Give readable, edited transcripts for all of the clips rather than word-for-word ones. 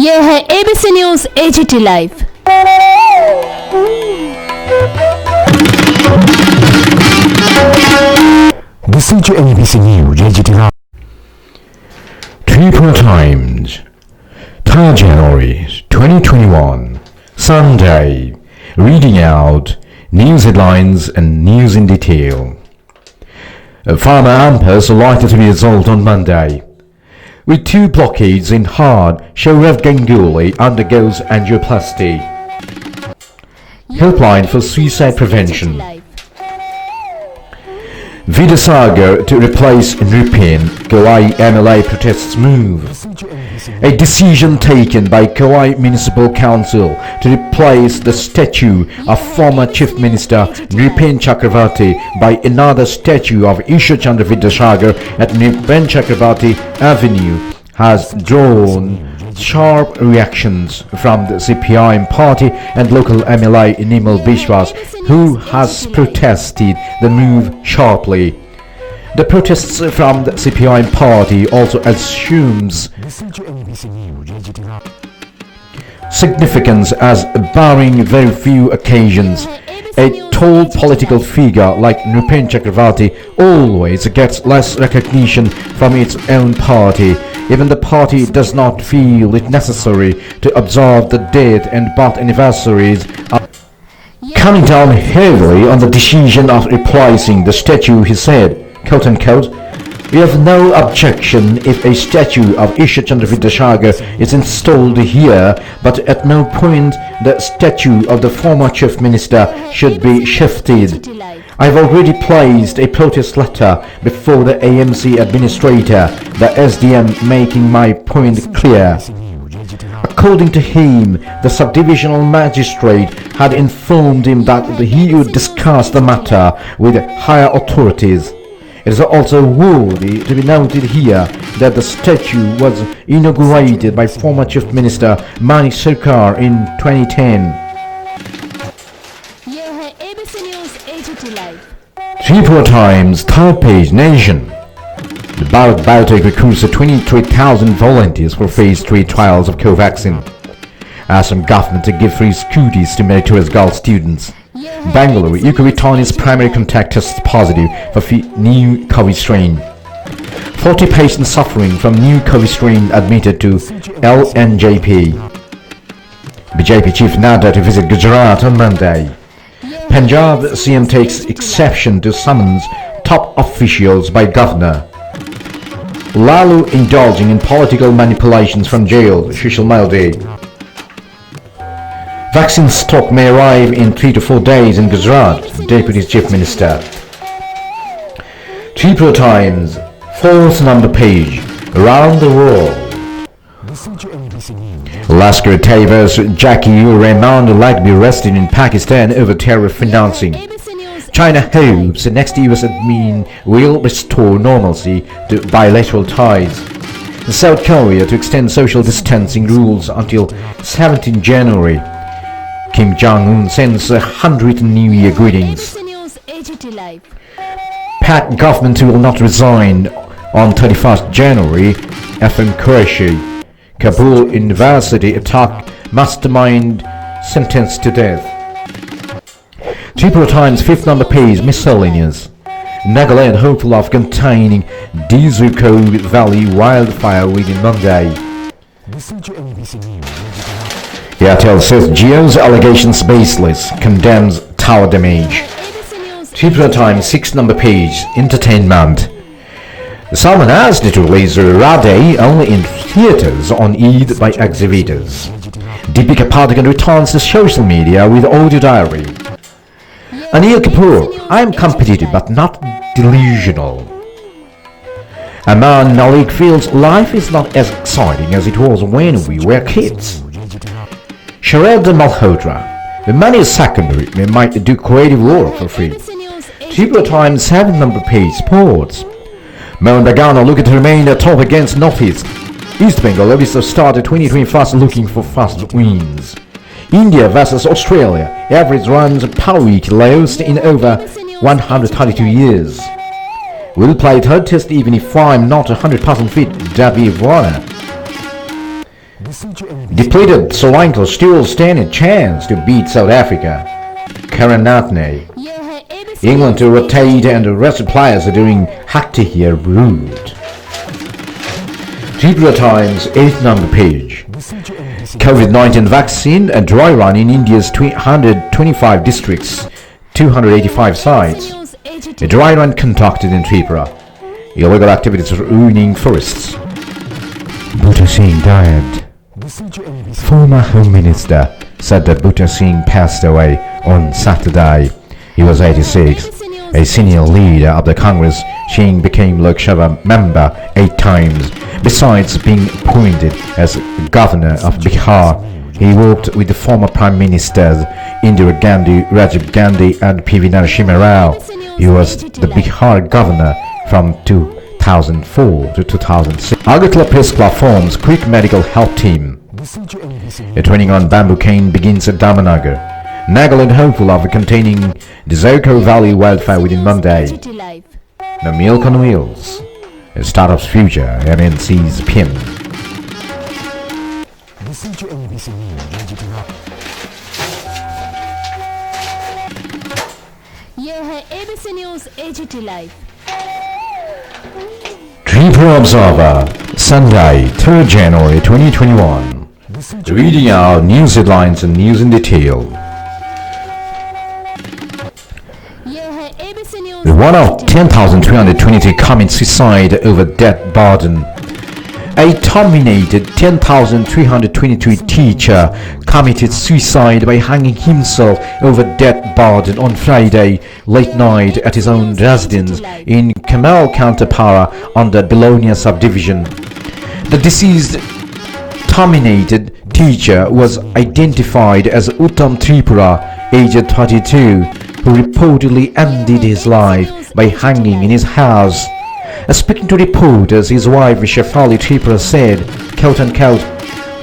ये है ABC news AGT live. This is ABC News AGT Live. Tripura Times, 3rd January 2021, Sunday. Reading out news headlines and news in detail. Farmer AMPers are likely to be resolved on Monday. With 2 blockades in heart, Sheriff Ganguly undergoes angioplasty. Helpline for suicide prevention. Vidyasagar to replace Nripin, Kauai MLA protests move. A decision taken by Kauai Municipal Council to replace the statue of former Chief Minister Nripin Chakravarti by another statue of Ishwar Chandra Vidyasagar at Nripin Chakravarti Avenue has drawn sharp reactions from the CPIM party and local MLA Nimal Bishwas, who has protested the move sharply. The protests from the CPIM party also assumes significance as, barring very few occasions, a tall political figure like Nripin Chakravarti always gets less recognition from its own party. Even the party does not feel it necessary to observe the death and birth anniversaries, coming down heavily on the decision of replacing the statue. He said, quote unquote, "We have no objection if a statue of Ishwar Chandra Vidyasagar is installed here, but at no point the statue of the former Chief Minister should be shifted. I have already placed a protest letter before the AMC administrator, the SDM, making my point clear." According to him, the subdivisional magistrate had informed him that he would discuss the matter with higher authorities. It is also worthy to be noted here that the statue was inaugurated by former Chief Minister Mani Sarkar in 2010. Tripura Times, 3rd page, Nation. The Bharat Biotech recruits 23,000 volunteers for phase 3 trials of Covaxin. Assam government to give free scooters to meritorious girl students. Bangalore, UK returnee's primary contact tests positive for new COVID strain. 40 patients suffering from new COVID strain admitted to LNJP. BJP Chief Nadda to visit Gujarat on Monday. Punjab CM takes exception to summons top officials by governor. Lalu indulging in political manipulations from jail, Shishal Malde. Vaccine stock may arrive in 3 to 4 days in Gujarat, Deputy Chief Minister. Tripura Times, 4th number page, around the world. Lashkar-e-Taiba's Jackie Rahman like to be arrested in Pakistan over terror financing. China hopes the next US admin will restore normalcy to bilateral ties. South Korea to extend social distancing rules until 17 January. Kim Jong-un sends 100 New Year greetings. Pak government will not resign on 31st January. FM Qureshi. Kabul University attack mastermind sentenced to death. Tripura Times, 5th number page, miscellaneous. Nagaland hopeful of containing Dizuko Valley wildfire within Monday. Airtel says Geo's allegations baseless, condemns tower damage. Tripura Times, 6th number page, entertainment. Salman asked to release Radhe only in theatres on Eid by exhibitors. Deepika Padukone returns to social media with audio diary. Anil Kapoor, I am competitive but not delusional. Aman Malik feels life is not as exciting as it was when we were kids. Sharad Malhotra, the money is secondary, we might do creative work for free. Tripura Times, 7th number page, sports. Mohan Bagan looking to remain atop against Northeast. East Bengal obviously started 2021 looking for fast wins. India vs Australia, average runs per week lowest in over 132 years. We'll play third test even if I'm not 100% fit, Davi Warner. Depleted Sri Lanka still stand a chance to beat South Africa. Karanatne. England to rotate and rest players during Haktihir route. Tripura Times 8th number page. COVID-19 vaccine a dry run in India's 125 districts, 285 sites. A dry run conducted in Tripura. Illegal activities ruining forests. Bhutta Singh died. Former Home Minister Sardar Bhutta Singh passed away on Saturday. He was 86. A senior leader of the Congress, Singh became Lok Sabha member 8 times. Besides being appointed as governor of Bihar, he worked with the former Prime Ministers Indira Gandhi, Rajiv Gandhi and P.V. Narasimha Rao. He was the Bihar governor from 2004 to 2006. Agtlive Press Club forms quick medical help team. A training on bamboo cane begins at Damanagar. Nagaland hopeful of containing the Zoko Valley wildfire within Monday. The Milk on Wheels. A startup's future, MNC's pin. Listen to ABC News यह है ABC News AGT Live. Tripura Observer, Sunday, 3rd January 2021. Reading out news headlines and news in detail. One of 10,323 commit suicide over debt burden. A terminated 10,323 teacher committed suicide by hanging himself over debt burden on Friday late night at his own residence in Kamal Tripura under Belonia subdivision. The deceased terminated teacher was identified as Uttam Tripura, aged 32, who reportedly ended his life by hanging in his house. Speaking to reporters, his wife Shefali Tripura said, quote-unquote,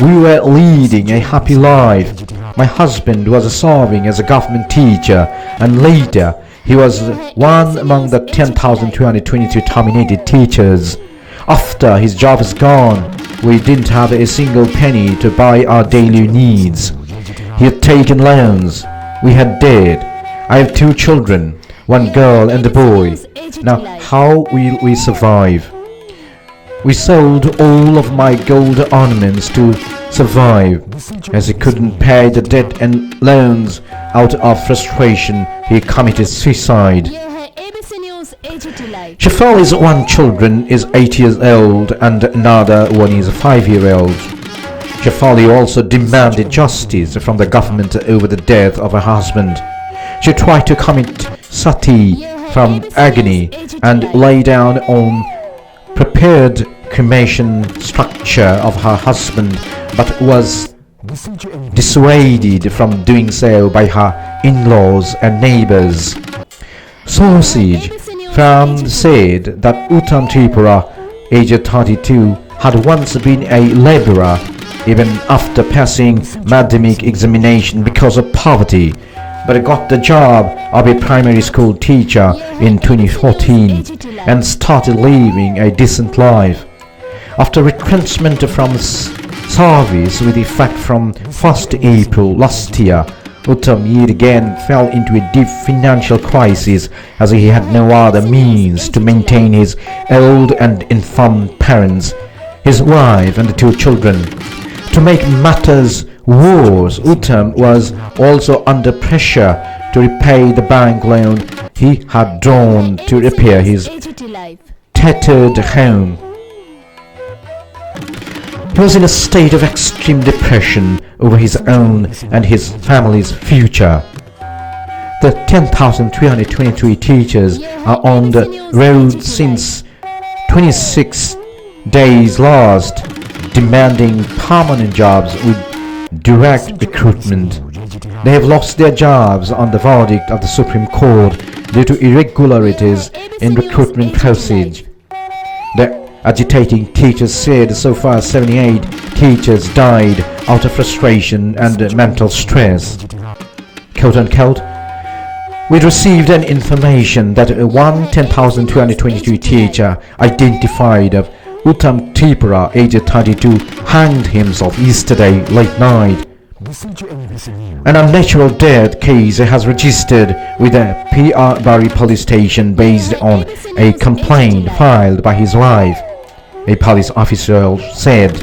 "We were leading a happy life. My husband was serving as a government teacher and later he was one among the 10,222 terminated teachers. After his job is gone, we didn't have a single penny to buy our daily needs. He had taken loans. We had debt. I have 2 children, 1 girl and a boy. Now how will we survive? We sold all of my gold ornaments to survive. As he couldn't pay the debt and loans, out of frustration, he committed suicide." Shefali's 1 children is 8 years old and another one is 5-year-old. Shefali also demanded justice from the government over the death of her husband. She tried to commit sati from agony and lay down on prepared cremation structure of her husband, but was dissuaded from doing so by her in-laws and neighbors. Sources from said that Uttam Tripura, aged 32, had once been a laborer even after passing madhyamik examination because of poverty, but got the job of a primary school teacher in 2014 and started living a decent life. After retrenchment from service with effect from 1st April last year, Uttam yet again fell into a deep financial crisis as he had no other means to maintain his old and infirm parents, his wife and 2 children. To make matters worse, Uttam was also under pressure to repay the bank loan he had drawn to repair his tattered home. He was in a state of extreme depression over his own and his family's future. The 10,323 teachers are on the road since 26 days last, demanding permanent jobs with direct recruitment. They have lost their jobs on the verdict of the Supreme Court due to irregularities in recruitment process. The agitating teachers said so far 78 teachers died out of frustration and mental stress. Quote-unquote, "We received an information that one 10,222 teacher identified of Uttam Tripura, aged 32, hanged himself yesterday late night. Listen to ABC News. An unnatural death case has registered with the PR Bari police station based on a complaint filed by his wife, a police official said.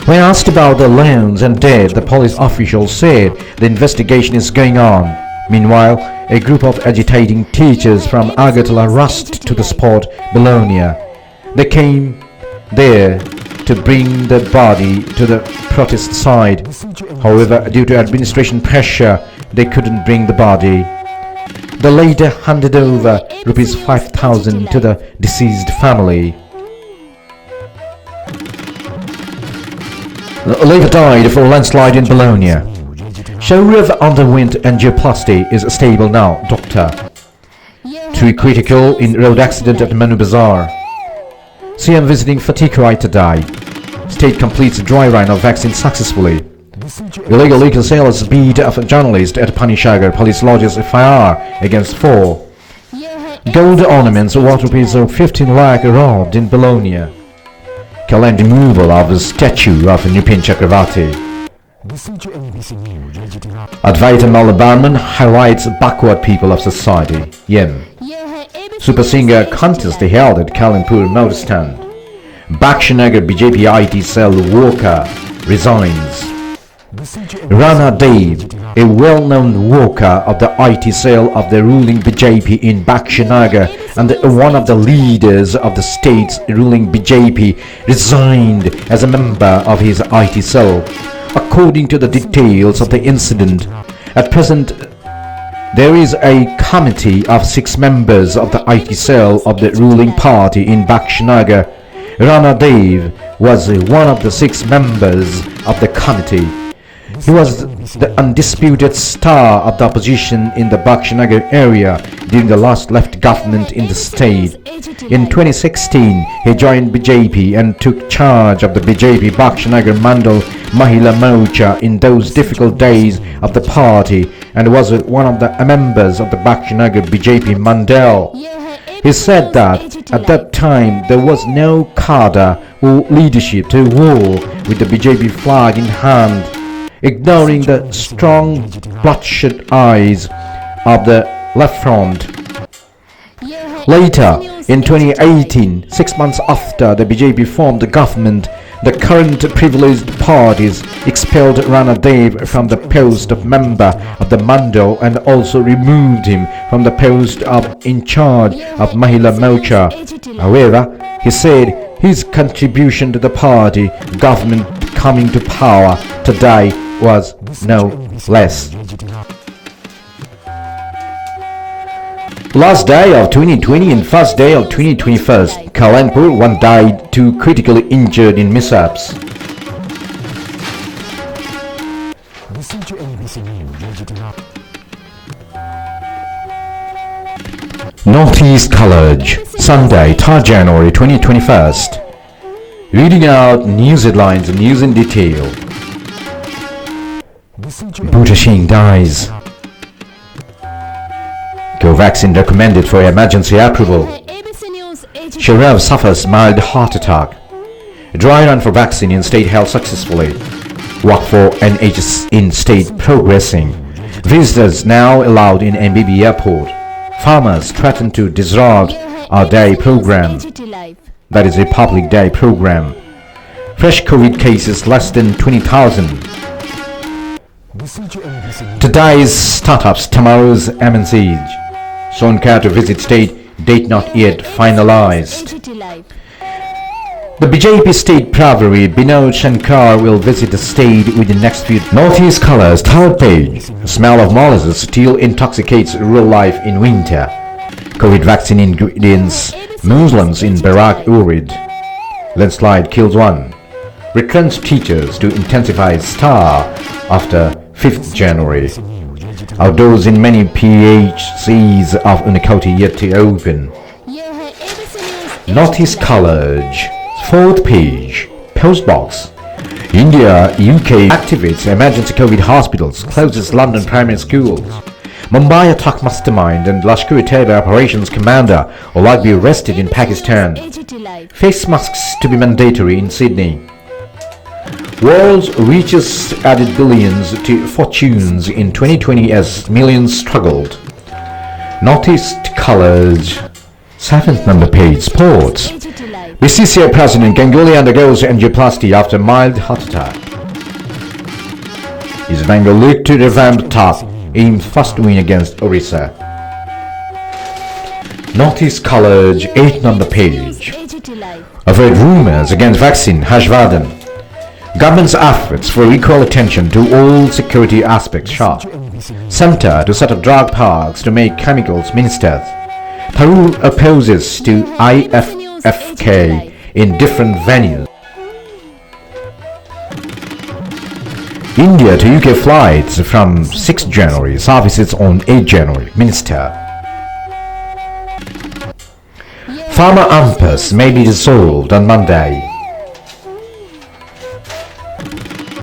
When asked about the loans and death, the police official said the investigation is going on. Meanwhile, a group of agitating teachers from agtlive rushed to the spot, Bologna. They came there to bring the body to the protest site. However, due to administration pressure, they couldn't bring the body. They later handed over rupees 5,000 to the deceased family. Later died of a landslide in Bologna. Shaurav underwent angioplasty, is stable now, doctor. 3 critical in road accident at Manu Bazaar. CM visiting Tripura today. State completes dry run of vaccine successfully. Illegal liquor sales beat of a journalist at Panishagar. Police lodges FIR against 4. Gold ornaments worth rupees 15 lakh robbed in Bologna. Calendar removal of the statue of Nupin Chakravarti. Listen to ABC News. Advaita Malabarman highlights backward people of society. Yem. Super singer contest held at Kalanpur motor stand. Bakshinagar BJP IT cell worker resigns. Rana Dev, a well-known worker of the IT cell of the ruling BJP in Bakshinagar and one of the leaders of the state's ruling BJP, resigned as a member of his IT cell. According to the details of the incident, at present there is a committee of 6 members of the IT cell of the ruling party in Bakshinagar. Rana Dev was one of the 6 members of the committee. He was the undisputed star of the opposition in the Bakshinagar area during the last left government in the state. In 2016, he joined BJP and took charge of the BJP Bakshinagar Mandal Mahila Morcha in those difficult days of the party and was one of the members of the Bakshinagar BJP Mandal. He said that at that time there was no cadre or leadership to war with the BJP flag in hand, ignoring the strong bloodshot eyes of the left front. Later, in 2018, 6 months after the BJP formed the government, the current privileged parties expelled Rana Dev from the post of member of the Mandal and also removed him from the post of in charge of Mahila Morcha. However, he said his contribution to the party government coming to power today was no less. Last day of 2020 and first day of 2021, Kalanpur, 1 died, 2 critically injured in mishaps. Listen to ABC News. Northeast College, Sunday, 3rd January 2021. Reading out news headlines and news in detail. Listen to Bhuta Singh dies. Vaccine recommended for emergency approval. Shaurav suffers mild heart attack. Dry run for vaccine in state held successfully. Work for NHS in state progressing. Visitors now allowed in MBB airport. Farmers threaten to disrupt our day program. That is Republic Day program. Fresh COVID cases less than 20,000. Listen to ABC News. Today's startups, tomorrow's MNCs. Sonkar to visit state, date not yet finalized. The BJP state Pravary Binod Shankar will visit the state within next few. Northeast Colors, 3rd page. Smell of molasses still intoxicates rural life in winter. COVID vaccine ingredients. Muslims in Barak Urid. Landslide kills 1. Retrenched teachers to intensify star after 5th January. Outdoors in many PHCs of Unikoti yet to open. Northeast College, 4th page, postbox. India, UK activates emergency COVID hospitals, closes London primary schools. Mumbai attack mastermind and Lashkar-e-Taiba operations commander will like be arrested in Pakistan. AGT Live. Face masks to be mandatory in Sydney. World's richest added billions to fortunes in 2020 as millions struggled. Northeast College, 7th number page, sports. AGT Live. BCCI President Ganguly undergoes angioplasty after mild heart attack. East Bengal League to revamp top, aim first win against Orissa. Northeast College, 8th number page. AGT Live. Avoid rumors against vaccine, Harshvardhan. Government's efforts for equal attention to all security aspects sharp. Center to set up drug parks to make chemicals ministers. Tharoor opposes to IFFK in different venues. India to UK flights from 6 January, services on 8 January, Minister. Pharma impasse may be dissolved on Monday.